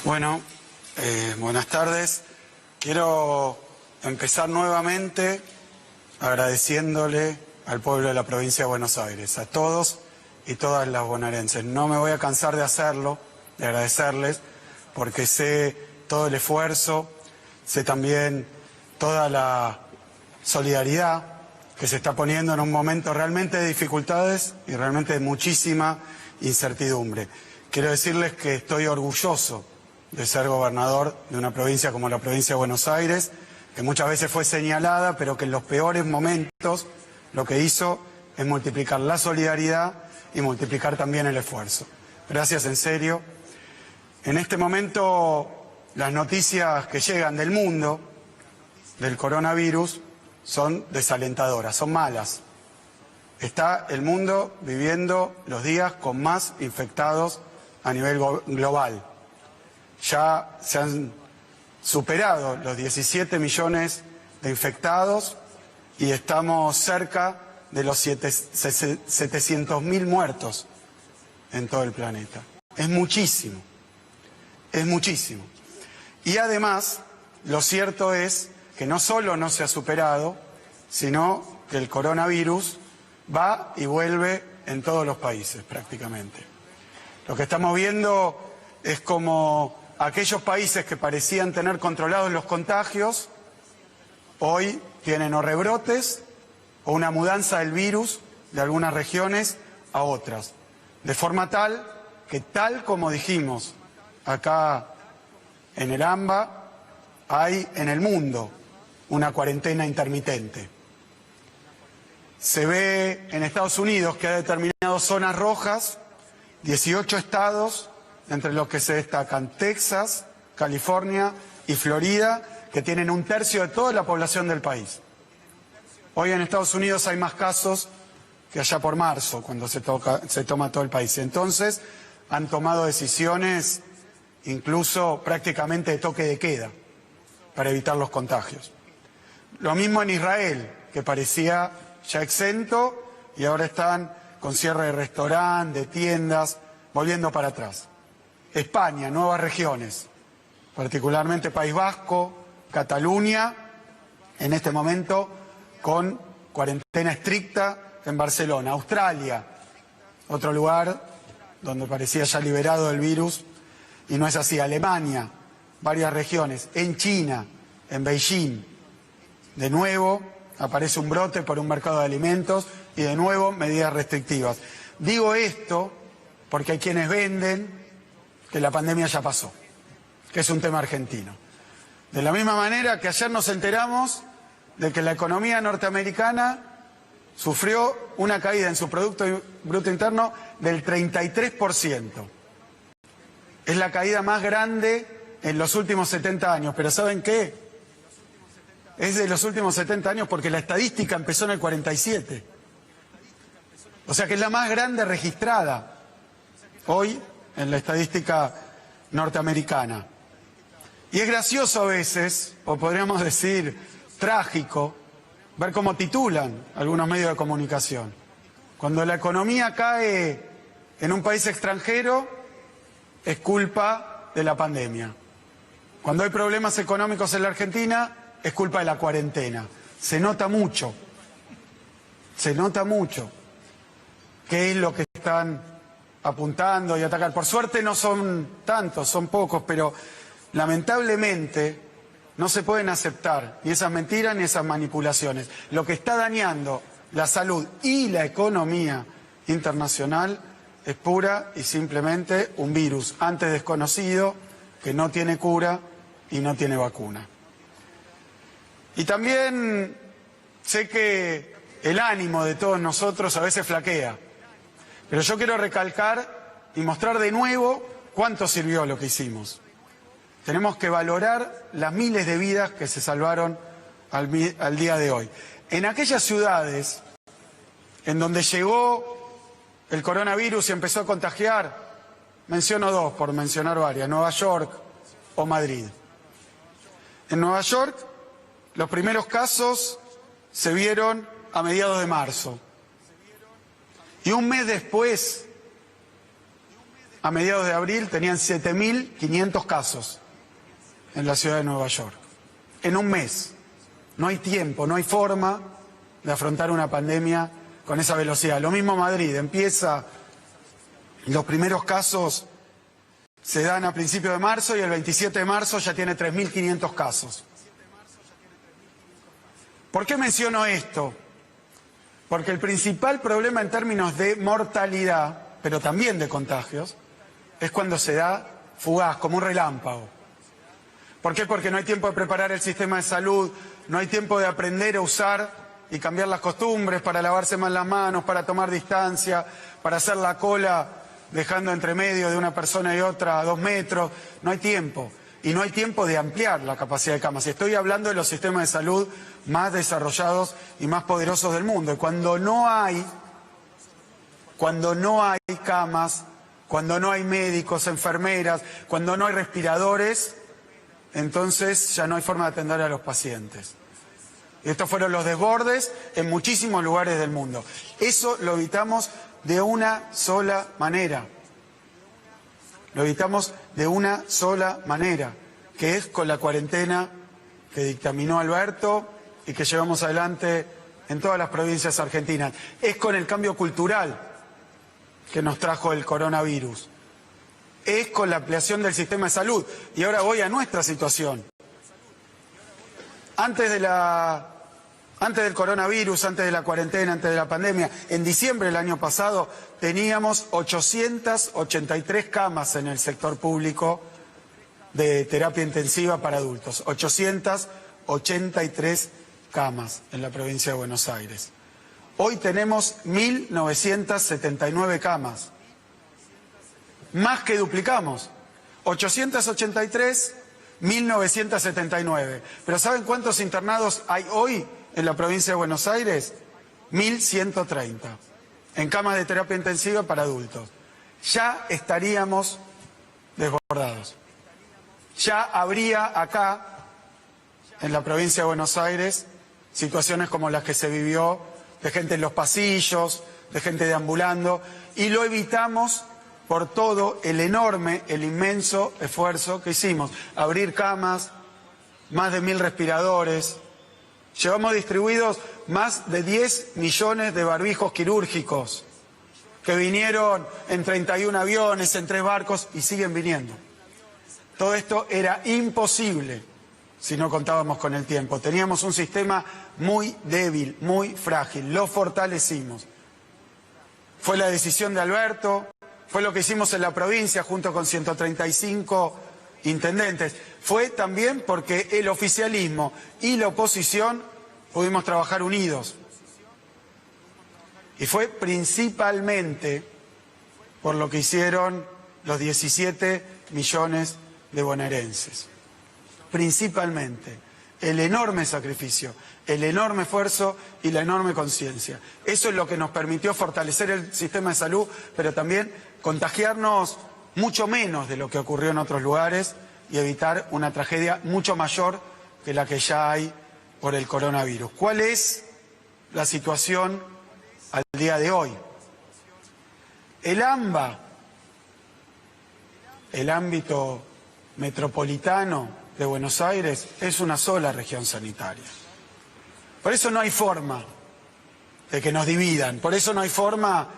Bueno, buenas tardes. Quiero empezar nuevamente agradeciéndole al pueblo de la provincia de Buenos Aires, a todos y todas las bonaerenses. No me voy a cansar de hacerlo, de agradecerles, porque sé todo el esfuerzo, sé también toda la solidaridad que se está poniendo en un momento realmente de dificultades y realmente de muchísima incertidumbre. Quiero decirles que estoy orgulloso de ser gobernador de una provincia como la provincia de Buenos Aires, que muchas veces fue señalada, pero que en los peores momentos lo que hizo es multiplicar la solidaridad y multiplicar también el esfuerzo. Gracias, en serio. En este momento, las noticias que llegan del mundo, del coronavirus, son desalentadoras, son malas. Está el mundo viviendo los días con más infectados a nivel global. Ya se han superado los 17 millones de infectados y estamos cerca de los 700.000 muertos en todo el planeta. Es muchísimo, es muchísimo. Y además, lo cierto es que no solo no se ha superado, sino que el coronavirus va y vuelve en todos los países prácticamente. Lo que estamos viendo es como aquellos países que parecían tener controlados los contagios, hoy tienen o rebrotes o una mudanza del virus de algunas regiones a otras. De forma tal que, tal como dijimos acá en el AMBA, hay en el mundo una cuarentena intermitente. Se ve en Estados Unidos que ha determinado zonas rojas, 18 estados, entre los que se destacan Texas, California y Florida, que tienen 1/3 de toda la población del país. Hoy en Estados Unidos hay más casos que allá por marzo, cuando se toma todo el país. Entonces, han tomado decisiones incluso prácticamente de toque de queda para evitar los contagios. Lo mismo en Israel, que parecía ya exento y ahora están con cierre de restaurantes, de tiendas, volviendo para atrás. España, nuevas regiones, particularmente País Vasco, Cataluña, en este momento con cuarentena estricta en Barcelona. Australia, otro lugar donde parecía ya liberado el virus y no es así. Alemania, varias regiones. En China, en Beijing, de nuevo aparece un brote por un mercado de alimentos y de nuevo medidas restrictivas. Digo esto porque hay quienes venden que la pandemia ya pasó, que es un tema argentino. De la misma manera que ayer nos enteramos de que la economía norteamericana sufrió una caída en su Producto Bruto Interno del 33%. Es la caída más grande en los últimos 70 años, pero ¿saben qué? Es de los últimos 70 años porque la estadística empezó en el 47. O sea que es la más grande registrada hoy en la estadística norteamericana. Y es gracioso a veces, o podríamos decir trágico, ver cómo titulan algunos medios de comunicación. Cuando la economía cae en un país extranjero, es culpa de la pandemia. Cuando hay problemas económicos en la Argentina, es culpa de la cuarentena. Se nota mucho qué es lo que están apuntando y atacar. Por suerte no son tantos, son pocos, pero lamentablemente no se pueden aceptar ni esas mentiras ni esas manipulaciones. Lo que está dañando la salud y la economía internacional es pura y simplemente un virus antes desconocido que no tiene cura y no tiene vacuna. Y también sé que el ánimo de todos nosotros a veces flaquea, pero yo quiero recalcar y mostrar de nuevo cuánto sirvió lo que hicimos. Tenemos que valorar las miles de vidas que se salvaron al día de hoy. En aquellas ciudades en donde llegó el coronavirus y empezó a contagiar, menciono dos por mencionar varias, Nueva York o Madrid. En Nueva York, los primeros casos se vieron a mediados de marzo. Y un mes después a mediados de abril tenían 7.500 casos en la ciudad de Nueva York. En un mes. No hay tiempo, no hay forma de afrontar una pandemia con esa velocidad. Lo mismo Madrid, empieza, los primeros casos se dan a principios de marzo y el 27 de marzo ya tiene 3.500 casos. ¿Por qué menciono esto? Porque el principal problema en términos de mortalidad, pero también de contagios, es cuando se da fugaz, como un relámpago. ¿Por qué? Porque no hay tiempo de preparar el sistema de salud, no hay tiempo de aprender a usar y cambiar las costumbres para lavarse más las manos, para tomar distancia, para hacer la cola dejando entre medio de una persona y otra a 2 metros. No hay tiempo. Y no hay tiempo de ampliar la capacidad de camas. Estoy hablando de los sistemas de salud más desarrollados y más poderosos del mundo. Y cuando no hay camas, cuando no hay médicos, enfermeras, cuando no hay respiradores, entonces ya no hay forma de atender a los pacientes. Estos fueron los desbordes en muchísimos lugares del mundo. Eso lo evitamos de una sola manera. Lo evitamos de una sola manera, que es con la cuarentena que dictaminó Alberto y que llevamos adelante en todas las provincias argentinas. Es con el cambio cultural que nos trajo el coronavirus. Es con la ampliación del sistema de salud. Y ahora voy a nuestra situación. Antes del coronavirus, antes de la cuarentena, antes de la pandemia, en diciembre del año pasado teníamos 883 camas en el sector público de terapia intensiva para adultos. 883 camas en la provincia de Buenos Aires. Hoy tenemos 1.979 camas. Más que duplicamos. 883, 1.979. Pero ¿saben cuántos internados hay hoy en la provincia de Buenos Aires? 1.130. En camas de terapia intensiva para adultos. Ya estaríamos desbordados. Ya habría acá, en la provincia de Buenos Aires, situaciones como las que se vivió, de gente en los pasillos, de gente deambulando, y lo evitamos por todo el enorme, el inmenso esfuerzo que hicimos. Abrir camas, más de 1.000 respiradores. Llevamos distribuidos más de 10 millones de barbijos quirúrgicos que vinieron en 31 aviones, en 3 barcos y siguen viniendo. Todo esto era imposible si no contábamos con el tiempo. Teníamos un sistema muy débil, muy frágil. Lo fortalecimos. Fue la decisión de Alberto. Fue lo que hicimos en la provincia junto con 135 intendentes. Fue también porque el oficialismo y la oposición pudimos trabajar unidos. Y fue principalmente por lo que hicieron los 17 millones de bonaerenses. Principalmente el enorme sacrificio, el enorme esfuerzo y la enorme conciencia. Eso es lo que nos permitió fortalecer el sistema de salud, pero también contagiarnos mucho menos de lo que ocurrió en otros lugares y evitar una tragedia mucho mayor que la que ya hay por el coronavirus. ¿Cuál es la situación al día de hoy? El AMBA, el ámbito metropolitano de Buenos Aires, es una sola región sanitaria. Por eso no hay forma de que nos dividan, por eso no hay forma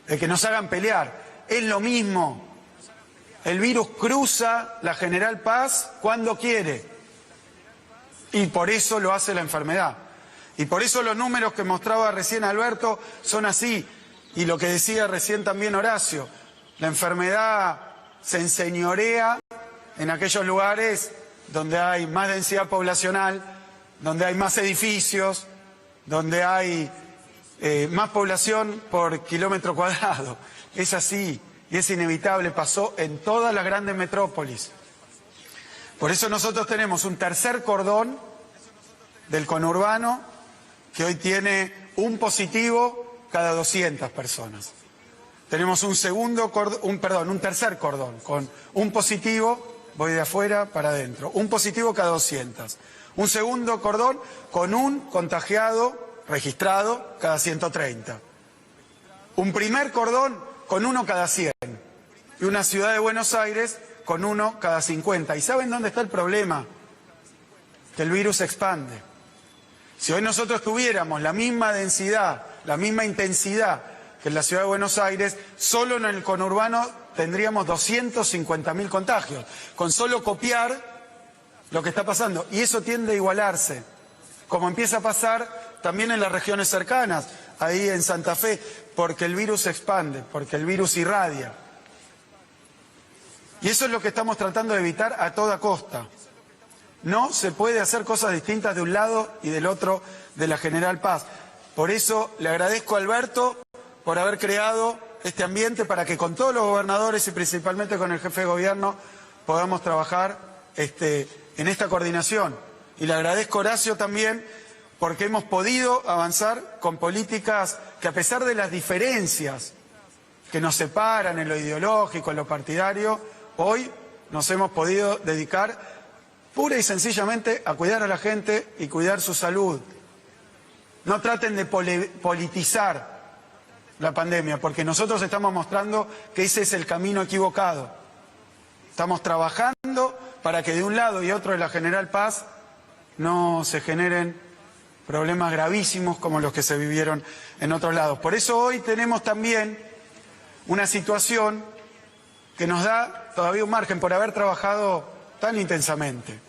de que nos hagan pelear. Es lo mismo. El virus cruza la General Paz cuando quiere. Y por eso lo hace la enfermedad. Y por eso los números que mostraba recién Alberto son así. Y lo que decía recién también Horacio. La enfermedad se enseñorea en aquellos lugares donde hay más densidad poblacional, donde hay más edificios, donde hay más población por kilómetro cuadrado. Es así y es inevitable, pasó en todas las grandes metrópolis. Por eso nosotros tenemos un tercer cordón del conurbano que hoy tiene un positivo cada 200 personas. Tenemos un tercer cordón con un positivo, voy de afuera para adentro, un positivo cada 200. Un segundo cordón con un contagiado registrado cada 130. Un primer cordón con 1 cada 100. y una ciudad de Buenos Aires con 1 cada 50. ¿Y saben dónde está el problema? Que el virus se expande. Si hoy nosotros tuviéramos la misma densidad, la misma intensidad que en la ciudad de Buenos Aires, solo en el conurbano tendríamos 250.000 contagios, con solo copiar lo que está pasando. Y eso tiende a igualarse, como empieza a pasar también en las regiones cercanas, ahí en Santa Fe, porque el virus se expande, porque el virus irradia. Y eso es lo que estamos tratando de evitar a toda costa. No se puede hacer cosas distintas de un lado y del otro de la General Paz. Por eso le agradezco a Alberto por haber creado este ambiente para que con todos los gobernadores y principalmente con el jefe de gobierno podamos trabajar en esta coordinación. Y le agradezco a Horacio también porque hemos podido avanzar con políticas que, a pesar de las diferencias que nos separan en lo ideológico, en lo partidario, hoy nos hemos podido dedicar pura y sencillamente a cuidar a la gente y cuidar su salud. No traten de politizar la pandemia, porque nosotros estamos mostrando que ese es el camino equivocado. Estamos trabajando para que de un lado y otro de la General Paz no se generen problemas gravísimos como los que se vivieron en otros lados. Por eso hoy tenemos también una situación que nos da todavía un margen por haber trabajado tan intensamente.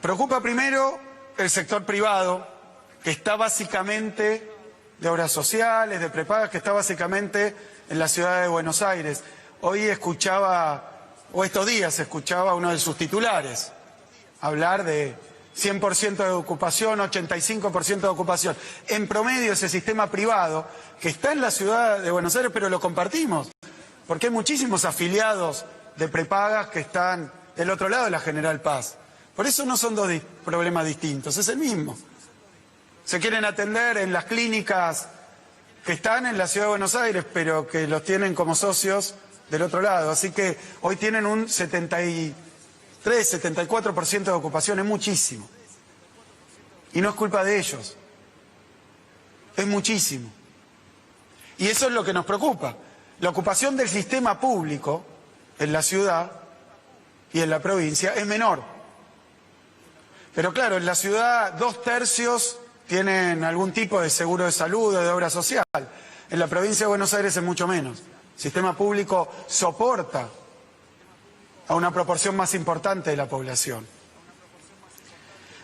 Preocupa primero el sector privado, que está básicamente de obras sociales, de prepagas, que está básicamente en la ciudad de Buenos Aires. Hoy escuchaba, o estos días escuchaba a uno de sus titulares hablar de 100% de ocupación, 85% de ocupación. En promedio ese sistema privado, que está en la ciudad de Buenos Aires, pero lo compartimos, porque hay muchísimos afiliados de prepagas que están del otro lado de la General Paz. Por eso no son dos problemas distintos, es el mismo. Se quieren atender en las clínicas que están en la ciudad de Buenos Aires, pero que los tienen como socios del otro lado. Así que hoy tienen un 73, 74% de ocupación, es muchísimo. Y no es culpa de ellos, es muchísimo. Y eso es lo que nos preocupa. La ocupación del sistema público en la ciudad y en la provincia es menor. Pero claro, en la ciudad 2/3 tienen algún tipo de seguro de salud o de obra social. En la provincia de Buenos Aires es mucho menos. El sistema público soporta a una proporción más importante de la población.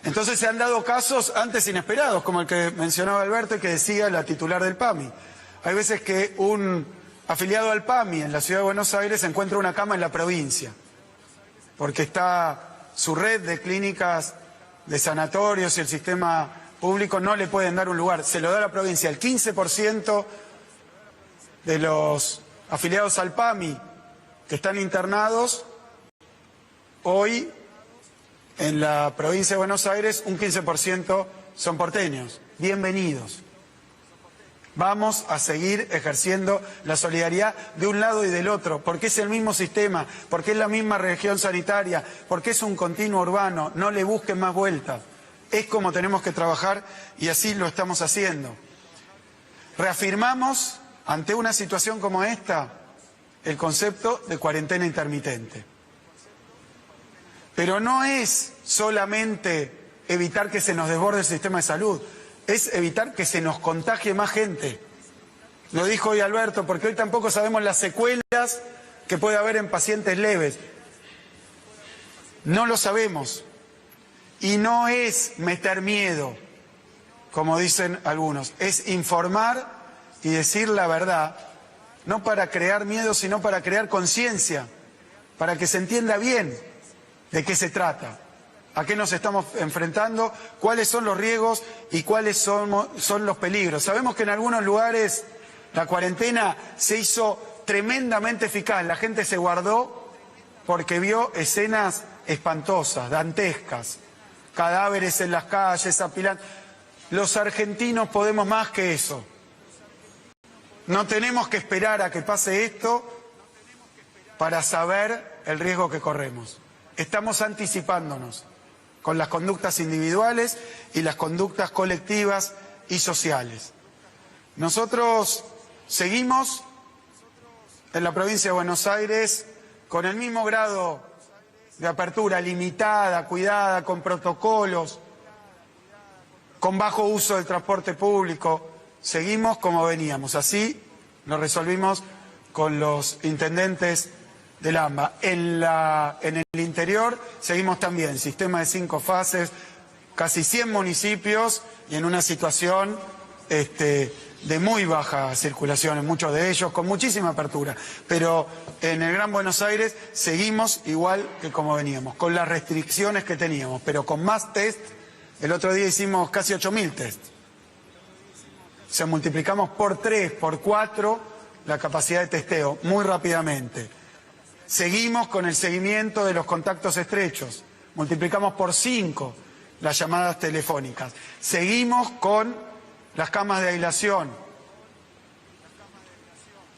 Entonces se han dado casos antes inesperados, como el que mencionaba Alberto y que decía la titular del PAMI. Hay veces que un afiliado al PAMI en la ciudad de Buenos Aires encuentra una cama en la provincia, porque está su red de clínicas, de sanatorios y el sistema público no le pueden dar un lugar, se lo da a la provincia. El 15% de los afiliados al PAMI que están internados, hoy en la provincia de Buenos Aires un 15% son porteños. Bienvenidos. Vamos a seguir ejerciendo la solidaridad de un lado y del otro, porque es el mismo sistema, porque es la misma región sanitaria, porque es un continuo urbano. No le busquen más vueltas. Es como tenemos que trabajar y así lo estamos haciendo. Reafirmamos, ante una situación como esta, el concepto de cuarentena intermitente. Pero no es solamente evitar que se nos desborde el sistema de salud, es evitar que se nos contagie más gente. Lo dijo hoy Alberto, porque hoy tampoco sabemos las secuelas que puede haber en pacientes leves. No lo sabemos. Y no es meter miedo, como dicen algunos, es informar y decir la verdad, no para crear miedo, sino para crear conciencia, para que se entienda bien de qué se trata, a qué nos estamos enfrentando, cuáles son los riesgos y cuáles son los peligros. Sabemos que en algunos lugares la cuarentena se hizo tremendamente eficaz, la gente se guardó porque vio escenas espantosas, dantescas, cadáveres en las calles, apilando. Los argentinos podemos más que eso. No tenemos que esperar a que pase esto para saber el riesgo que corremos. Estamos anticipándonos con las conductas individuales y las conductas colectivas y sociales. Nosotros seguimos en la provincia de Buenos Aires, con el mismo grado de apertura, limitada, cuidada, con protocolos, con bajo uso del transporte público, seguimos como veníamos. Así lo resolvimos con los intendentes del AMBA. En el interior seguimos también, sistema de 5 fases, casi 100 municipios y en una situación de muy baja circulación en muchos de ellos, con muchísima apertura. Pero en el Gran Buenos Aires seguimos igual que como veníamos, con las restricciones que teníamos, pero con más test. El otro día hicimos casi 8.000 test. O sea, multiplicamos por 3, por 4 la capacidad de testeo muy rápidamente. Seguimos con el seguimiento de los contactos estrechos. Multiplicamos por 5 las llamadas telefónicas. Seguimos con las camas de aislación.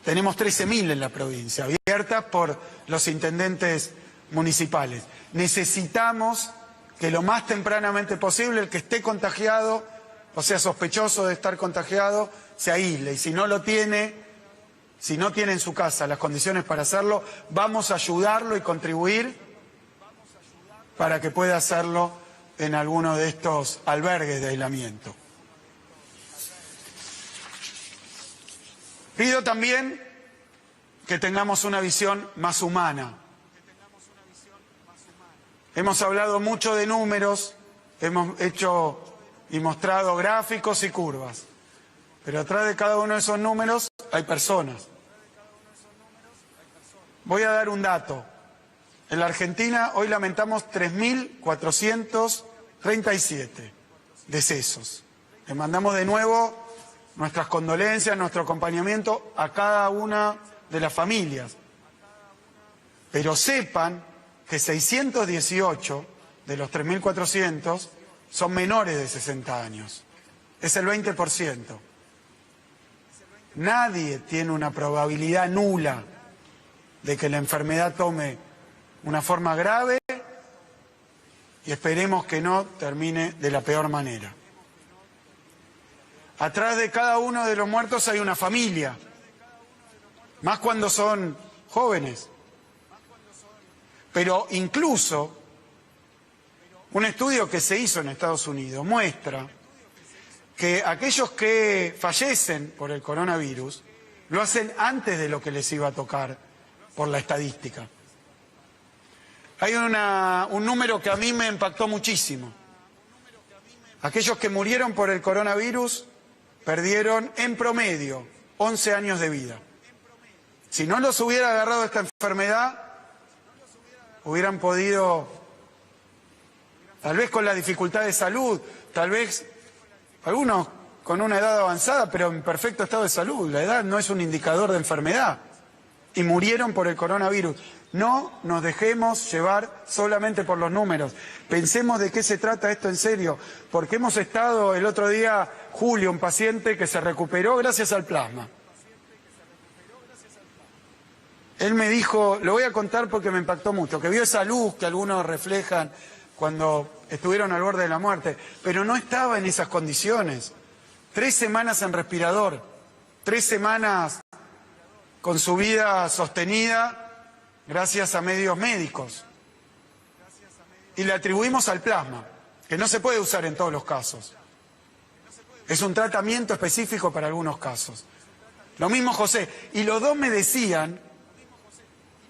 Tenemos 13.000 en la provincia, abiertas por los intendentes municipales. Necesitamos que lo más tempranamente posible el que esté contagiado, o sea, sospechoso de estar contagiado, se aísle. Y si no lo tiene, si no tiene en su casa las condiciones para hacerlo, vamos a ayudarlo y contribuir para que pueda hacerlo en alguno de estos albergues de aislamiento. Pido también que tengamos una visión más humana. Hemos hablado mucho de números, hemos hecho y mostrado gráficos y curvas, pero atrás de cada uno de esos números hay personas. Voy a dar un dato. En la Argentina hoy lamentamos 3.437 decesos. Le mandamos de nuevo nuestras condolencias, nuestro acompañamiento a cada una de las familias. Pero sepan que 618 de los 3.400 son menores de 60 años. Es el 20%. Nadie tiene una probabilidad nula de que la enfermedad tome una forma grave y esperemos que no termine de la peor manera. Atrás de cada uno de los muertos hay una familia, más cuando son jóvenes. Pero incluso un estudio que se hizo en Estados Unidos muestra que aquellos que fallecen por el coronavirus lo hacen antes de lo que les iba a tocar por la estadística. Hay un número que a mí me impactó muchísimo. Aquellos que murieron por el coronavirus perdieron en promedio 11 años de vida. Si no los hubiera agarrado esta enfermedad, hubieran podido, tal vez con la dificultad de salud, tal vez algunos con una edad avanzada, pero en perfecto estado de salud. La edad no es un indicador de enfermedad. Y murieron por el coronavirus. No nos dejemos llevar solamente por los números. Pensemos de qué se trata esto en serio. Porque hemos estado el otro día, Julio, un paciente que se recuperó gracias al plasma. Él me dijo, lo voy a contar porque me impactó mucho, que vio esa luz que algunos reflejan cuando estuvieron al borde de la muerte, pero no estaba en esas condiciones. 3 semanas en respirador, 3 semanas con su vida sostenida gracias a medios médicos. Y le atribuimos al plasma, que no se puede usar en todos los casos. Es un tratamiento específico para algunos casos. Lo mismo José. Y los dos me decían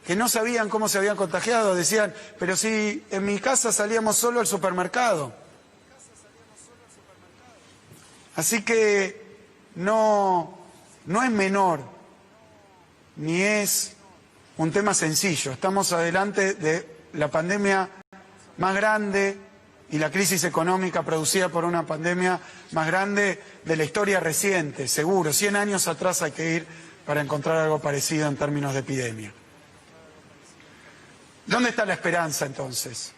que no sabían cómo se habían contagiado. Decían, pero si en mi casa salíamos solo al supermercado. Así que no es menor, ni es un tema sencillo. Estamos adelante de la pandemia más grande y la crisis económica producida por una pandemia más grande de la historia reciente, seguro. 100 años atrás hay que ir para encontrar algo parecido en términos de epidemia. ¿Dónde está la esperanza entonces?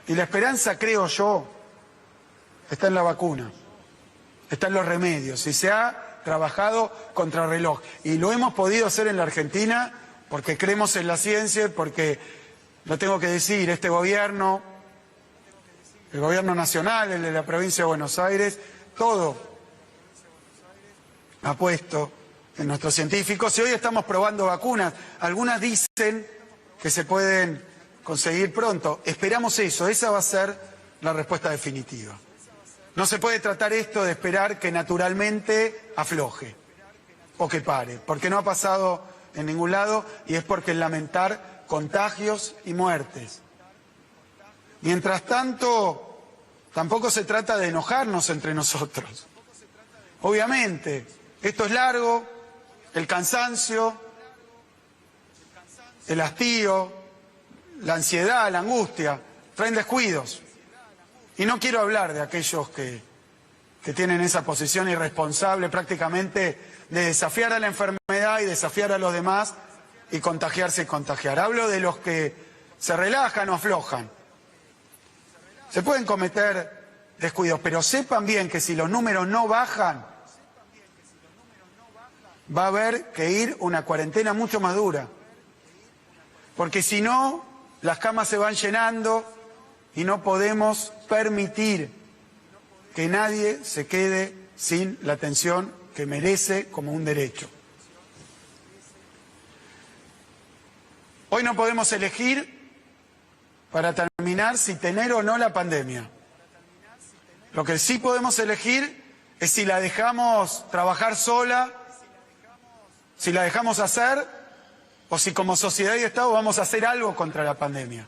Y la esperanza, creo yo, está en la vacuna, está en los remedios, y se ha trabajado contrarreloj. Y lo hemos podido hacer en la Argentina porque creemos en la ciencia, porque, lo tengo que decir, este gobierno, el gobierno nacional, el de la provincia de Buenos Aires, todo ha puesto nuestros científicos, y hoy estamos probando vacunas. Algunas dicen que se pueden conseguir pronto. Esperamos eso, esa va a ser la respuesta definitiva. No se puede tratar esto de esperar que naturalmente afloje o que pare, porque no ha pasado en ningún lado y es porque lamentar contagios y muertes. Mientras tanto, tampoco se trata de enojarnos entre nosotros. Obviamente, esto es largo, el cansancio, el hastío, la ansiedad, la angustia, traen descuidos. Y no quiero hablar de aquellos que tienen esa posición irresponsable prácticamente de desafiar a la enfermedad y desafiar a los demás y contagiarse y contagiar. Hablo de los que se relajan o aflojan. Se pueden cometer descuidos, pero sepan bien que si los números no bajan, va a haber que ir una cuarentena mucho más dura. Porque si no, las camas se van llenando y no podemos permitir que nadie se quede sin la atención que merece como un derecho. Hoy no podemos elegir, para terminar, si tener o no la pandemia. Lo que sí podemos elegir es si la dejamos trabajar sola, si la dejamos hacer, o si como sociedad y Estado vamos a hacer algo contra la pandemia.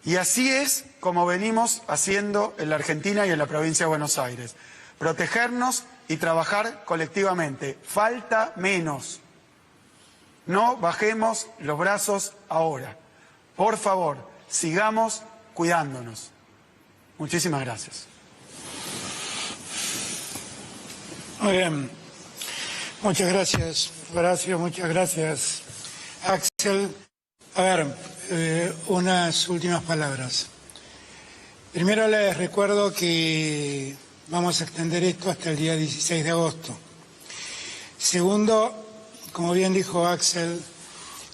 Y así es como venimos haciendo en la Argentina y en la provincia de Buenos Aires. Protegernos y trabajar colectivamente. Falta menos. No bajemos los brazos ahora. Por favor, sigamos cuidándonos. Muchísimas gracias. Muy bien. Muchas gracias, Horacio. Muchas gracias, Axel. A ver, unas últimas palabras. Primero les recuerdo que vamos a extender esto hasta el día 16 de agosto. Segundo, como bien dijo Axel,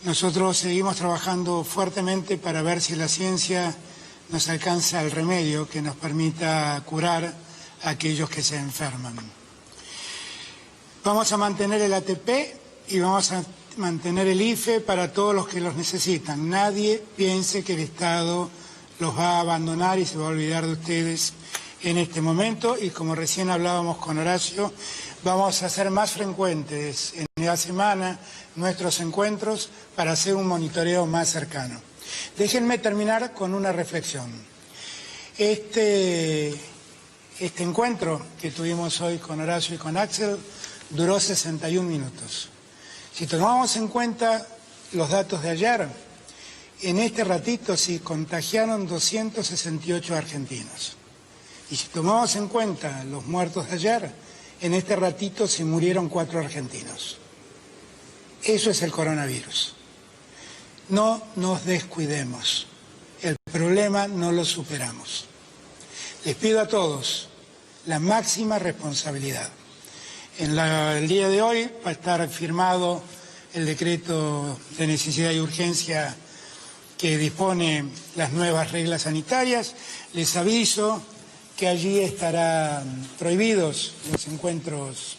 nosotros seguimos trabajando fuertemente para ver si la ciencia nos alcanza el remedio que nos permita curar a aquellos que se enferman. Vamos a mantener el ATP y vamos a mantener el IFE para todos los que los necesitan. Nadie piense que el Estado los va a abandonar y se va a olvidar de ustedes en este momento. Y como recién hablábamos con Horacio, vamos a hacer más frecuentes en la semana nuestros encuentros para hacer un monitoreo más cercano. Déjenme terminar con una reflexión. Este encuentro que tuvimos hoy con Horacio y con Axel duró 61 minutos. Si tomamos en cuenta los datos de ayer, en este ratito se contagiaron 268 argentinos. Y si tomamos en cuenta los muertos de ayer, en este ratito se murieron 4 argentinos. Eso es el coronavirus. No nos descuidemos. El problema no lo superamos. Les pido a todos la máxima responsabilidad. El día de hoy va a estar firmado el decreto de necesidad y urgencia que dispone las nuevas reglas sanitarias. Les aviso que allí estarán prohibidos los encuentros